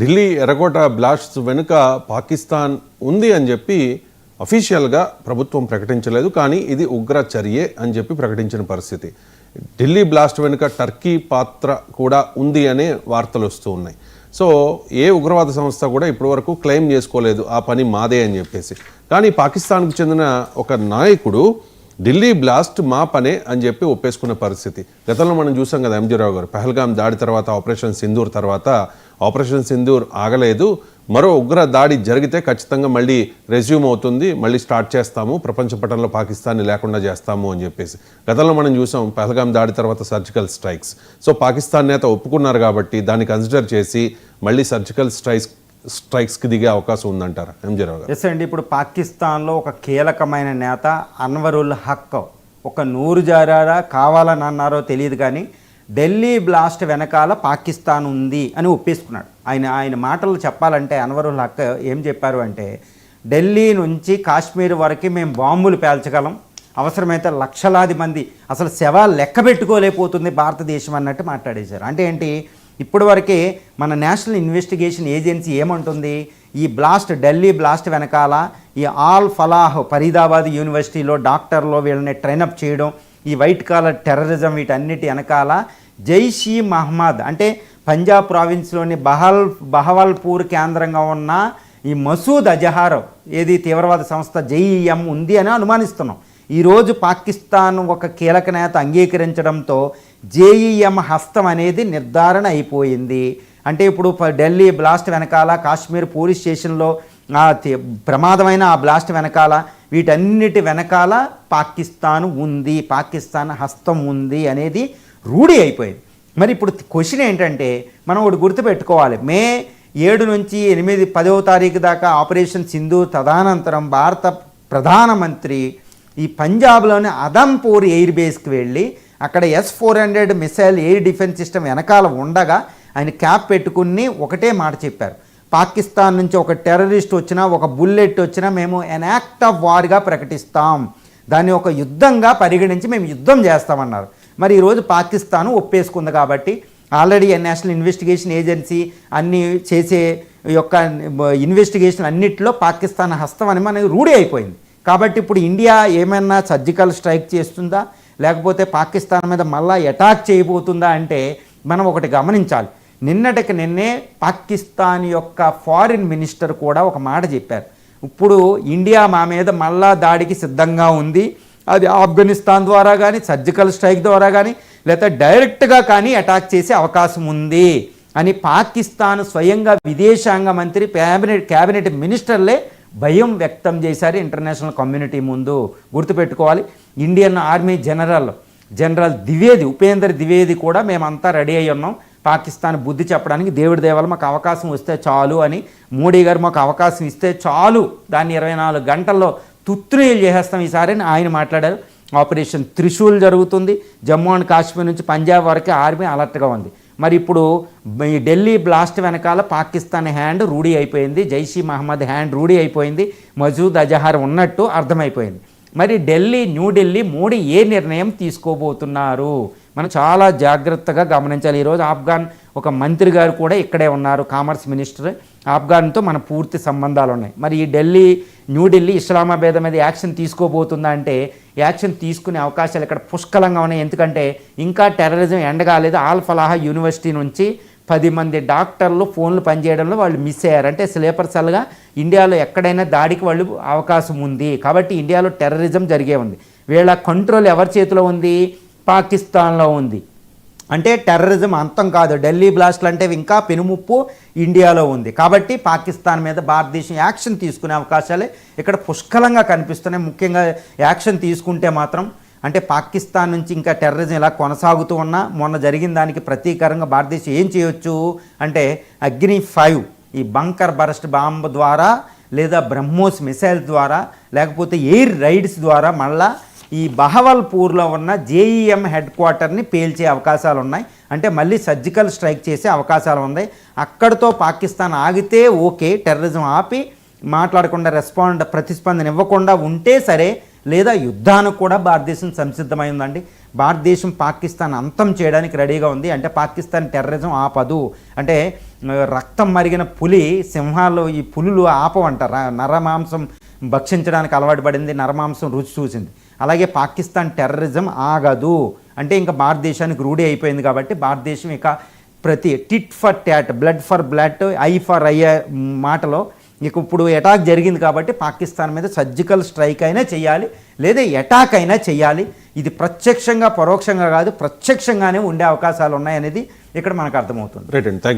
ఢిల్లీ ఎర్రకోట బ్లాస్ట్స్ వెనుక పాకిస్తాన్ ఉంది అని చెప్పి అఫీషియల్గా ప్రభుత్వం ప్రకటించలేదు, కానీ ఇది ఉగ్ర చర్యే అని చెప్పి ప్రకటించిన పరిస్థితి. ఢిల్లీ బ్లాస్ట్ వెనుక టర్కీ పాత్ర కూడా ఉంది అనే వార్తలు వస్తూ ఉన్నాయి. సో ఏ ఉగ్రవాద సంస్థ కూడా ఇప్పటివరకు క్లెయిమ్ చేసుకోలేదు ఆ పని మాదే అని చెప్పేసి. కానీ పాకిస్తాన్కు చెందిన ఒక నాయకుడు ఢిల్లీ బ్లాస్ట్ మా పనే అని చెప్పి ఒప్పేసుకున్న పరిస్థితి. గతంలో మనం చూసాం కదా, ఎంజీ రావు గారు పహల్గామ్ దాడి తర్వాత ఆపరేషన్ సింధూర్ తర్వాత ఆపరేషన్ సింధూర్ ఆగలేదు, మరో ఉగ్ర దాడి జరిగితే ఖచ్చితంగా మళ్ళీ రెజ్యూమ్ అవుతుంది, మళ్ళీ స్టార్ట్ చేస్తాము, ప్రపంచ పటంలో పాకిస్తాన్ని లేకుండా చేస్తాము అని చెప్పేసి. గతంలో మనం చూసాం పహల్గామ్ దాడి తర్వాత సర్జికల్ స్ట్రైక్స్. సో పాకిస్తాన్ నేత ఒప్పుకున్నారు కాబట్టి దాన్ని కన్సిడర్ చేసి మళ్ళీ సర్జికల్ స్ట్రైక్స్కి దిగే అవకాశం ఉందంటారా ఎంజీ రావు గారు? ఎస్ అండి. ఇప్పుడు పాకిస్తాన్లో ఒక కీలకమైన నేత అన్వరుల్ హక్ ఒక నూరు జారారా కావాలని అన్నారో తెలియదు, కానీ ఢిల్లీ బ్లాస్ట్ వెనకాల పాకిస్తాన్ ఉంది అని ఒప్పేసుకున్నాడు. ఆయన మాటలు చెప్పాలంటే అన్వరుల్ హక్ ఏం చెప్పారు అంటే, ఢిల్లీ నుంచి కాశ్మీర్ వరకు మేము బాంబులు పేల్చగలం, అవసరమైతే లక్షలాది మంది అసలు శవాలు లెక్క పెట్టుకోలేకపోతుంది భారతదేశం అన్నట్టు మాట్లాడేశారు. అంటే ఏంటి, ఇప్పటి వరకే మన నేషనల్ ఇన్వెస్టిగేషన్ ఏజెన్సీ ఏమంటుంది, ఈ ఢిల్లీ బ్లాస్ట్ వెనకాల ఈ ఆల్ ఫలాహ్ ఫరీదాబాద్ యూనివర్సిటీలో డాక్టర్లో వీళ్ళని ట్రైనప్ చేయడం, ఈ వైట్ కాలర్ టెర్రరిజం వీటన్నిటి వెనకాల జైష్ ఈ మహమ్మద్ అంటే పంజాబ్ ప్రావిన్స్లోని బహవల్పూర్ కేంద్రంగా ఉన్న ఈ మసూద్ అజహార్ ఏది తీవ్రవాద సంస్థ జైఈఎం ఉంది అని అనుమానిస్తున్నాం. ఈరోజు పాకిస్తాన్ ఒక కీలక నేత అంగీకరించడంతో జేఈఎం హస్తం అనేది నిర్ధారణ అయిపోయింది. అంటే ఇప్పుడు ఢిల్లీ బ్లాస్ట్ వెనకాల కాశ్మీర్ పోలీస్ స్టేషన్లో ప్రమాదమైన ఆ బ్లాస్ట్ వెనకాల వీటన్నిటి వెనకాల పాకిస్తాన్ ఉంది, పాకిస్తాన్ హస్తం ఉంది అనేది రూఢి అయిపోయింది. మరి ఇప్పుడు క్వశ్చన్ ఏంటంటే, మనం ఒకటి గుర్తుపెట్టుకోవాలి, మే 7 నుంచి 8, 10వ తారీఖు దాకా ఆపరేషన్ సింధూర్ తదనంతరం భారత ప్రధానమంత్రి ఈ పంజాబ్లోని అదంపూర్ ఎయిర్ బేస్కి వెళ్ళి అక్కడ S-400 missile air defence system వెనకాల ఉండగా ఆయన క్యాప్ పెట్టుకుని ఒకటే మాట చెప్పారు, పాకిస్తాన్ నుంచి ఒక టెర్రరిస్ట్ వచ్చినా ఒక బుల్లెట్ వచ్చినా మేము ఎన్ యాక్ట్ ఆఫ్ వార్గా ప్రకటిస్తాం, దాన్ని ఒక యుద్ధంగా పరిగణించి మేము యుద్ధం చేస్తామన్నారు. మరి ఈరోజు పాకిస్తాన్ ఒప్పేసుకుంది కాబట్టి ఆల్రెడీ నేషనల్ ఇన్వెస్టిగేషన్ ఏజెన్సీ అన్ని చేసే యొక్క ఇన్వెస్టిగేషన్ అన్నిటిలో పాకిస్తాన్ హస్తం అని మనకి రూఢి అయిపోయింది. కాబట్టి ఇప్పుడు ఇండియా ఏమైనా సర్జికల్ స్ట్రైక్ చేస్తుందా లేకపోతే పాకిస్తాన్ మీద మళ్ళా అటాక్ చేయబోతుందా అంటే మనం ఒకటి గమనించాలి. నిన్నటికి నిన్నే పాకిస్తాన్ యొక్క ఫారిన్ మినిస్టర్ కూడా ఒక మాట చెప్పారు, ఇప్పుడు ఇండియా మా మీద మళ్ళా దాడికి సిద్ధంగా ఉంది, అది ఆఫ్ఘనిస్తాన్ ద్వారా కానీ సర్జికల్ స్ట్రైక్ ద్వారా కానీ లేకపోతే డైరెక్ట్గా కానీ అటాక్ చేసే అవకాశం ఉంది అని పాకిస్తాన్ స్వయంగా విదేశాంగ మంత్రి క్యాబినెట్ మినిస్టర్లే భయం వ్యక్తం చేశారు ఇంటర్నేషనల్ కమ్యూనిటీ ముందు. గుర్తుపెట్టుకోవాలి, Indian army general Upender Dwivedi కూడా మేమంతా రెడీ అయ్యి ఉన్నాం, పాకిస్తాన్ బుద్ధి చెప్పడానికి దేవుడి దేవాల మాకు అవకాశం వస్తే చాలు అని, మోడీ గారు మాకు అవకాశం ఇస్తే చాలు దాన్ని 24 గంటల్లో తుత్తునీలు చేసేస్తాం ఈసారి అని ఆయన మాట్లాడారు. ఆపరేషన్ త్రిశూల్ జరుగుతుంది, జమ్మూ అండ్ కాశ్మీర్ నుంచి పంజాబ్ వరకు ఆర్మీ అలర్ట్గా ఉంది. మరి ఇప్పుడు ఈ ఢిల్లీ బ్లాస్ట్ వెనకాల పాకిస్తాన్ హ్యాండ్ రూఢీ అయిపోయింది, జైష్ ఈ మహమ్మద్ హ్యాండ్ రూఢీ అయిపోయింది, మసూద్ అజహార్ ఉన్నట్టు అర్థమైపోయింది. మరి న్యూఢిల్లీ మోడీ ఏ నిర్ణయం తీసుకోబోతున్నారు మనం చాలా జాగ్రత్తగా గమనించాలి. ఈరోజు ఆఫ్ఘాన్ ఒక మంత్రి గారు కూడా ఇక్కడే ఉన్నారు, కామర్స్ మినిస్టర్, ఆఫ్ఘాన్తో మన పూర్తి సంబంధాలు ఉన్నాయి. మరి ఈ న్యూఢిల్లీ ఇస్లామాబాద్ మీద యాక్షన్ తీసుకోబోతుందా అంటే యాక్షన్ తీసుకునే అవకాశాలు ఇక్కడ పుష్కలంగా ఉన్నాయి. ఎందుకంటే ఇంకా టెర్రరిజం ఎండగాలేదు. ఆల్ ఫలాహ్ యూనివర్సిటీ నుంచి 10 మంది డాక్టర్లు ఫోన్లు పనిచేయడంలో వాళ్ళు మిస్ అయ్యారు. అంటే స్లీపర్ సెల్గా ఇండియాలో ఎక్కడైనా దాడికి వాళ్ళు అవకాశం ఉంది. కాబట్టి ఇండియాలో టెర్రరిజం జరిగే ఉంది. వీళ్ళ కంట్రోల్ ఎవరి చేతిలో ఉంది, పాకిస్తాన్లో ఉంది. అంటే టెర్రరిజం అంతం కాదు, ఢిల్లీ బ్లాస్ట్లు అంటే ఇంకా పెనుముప్పు ఇండియాలో ఉంది. కాబట్టి పాకిస్తాన్ మీద భారతదేశం యాక్షన్ తీసుకునే అవకాశాలే ఇక్కడ పుష్కలంగా కనిపిస్తున్నాయి. ముఖ్యంగా యాక్షన్ తీసుకుంటే మాత్రం అంటే పాకిస్తాన్ నుంచి ఇంకా టెర్రరిజం ఇలా కొనసాగుతూ ఉన్నా మొన్న జరిగిన దానికి ప్రతీకారంగా భారతదేశం ఏం చేయొచ్చు అంటే అగ్ని-5 ఈ బంకర్ బరస్ట్ బాంబ్ ద్వారా లేదా బ్రహ్మోస్ మిసైల్ ద్వారా లేకపోతే ఎయిర్ రైడ్స్ ద్వారా మళ్ళా ఈ బహవల్పూర్లో ఉన్న జేఈఎం హెడ్ క్వార్టర్ని పేల్చే అవకాశాలు ఉన్నాయి. అంటే మళ్ళీ సర్జికల్ స్ట్రైక్ చేసే అవకాశాలు ఉన్నాయి. అక్కడితో పాకిస్తాన్ ఆగితే ఓకే, టెర్రరిజం ఆపి మాట్లాడకుండా ప్రతిస్పందన ఇవ్వకుండా ఉంటే సరే, లేదా యుద్ధానికి కూడా భారతదేశం సంసిద్ధమై ఉందండి. భారతదేశం పాకిస్తాన్ అంతం చేయడానికి రెడీగా ఉంది. అంటే పాకిస్తాన్ టెర్రరిజం ఆపదు. అంటే రక్తం మరిగిన పులి సింహాలు ఈ పులులు ఆపవంటారు. నరమాంసం భక్షించడానికి అలవాటు పడింది, నరమాంసం రుచి చూసింది. అలాగే పాకిస్తాన్ టెర్రరిజం ఆగదు. అంటే ఇంకా భారతదేశానికి రూఢి అయిపోయింది కాబట్టి భారతదేశం ఇక ప్రతి tit for tat, blood for blood, I for I మాటలో ఇక ఇప్పుడు అటాక్ జరిగింది కాబట్టి పాకిస్తాన్ మీద సర్జికల్ స్ట్రైక్ అయినా చేయాలి, లేదా అటాక్ అయినా చేయాలి. ఇది ప్రత్యక్షంగా పరోక్షంగా కాదు, ప్రత్యక్షంగానే ఉండే అవకాశాలు ఉన్నాయనేది ఇక్కడ మనకు అర్థమవుతుంది. రైట్ అండి, థ్యాంక్ యూ.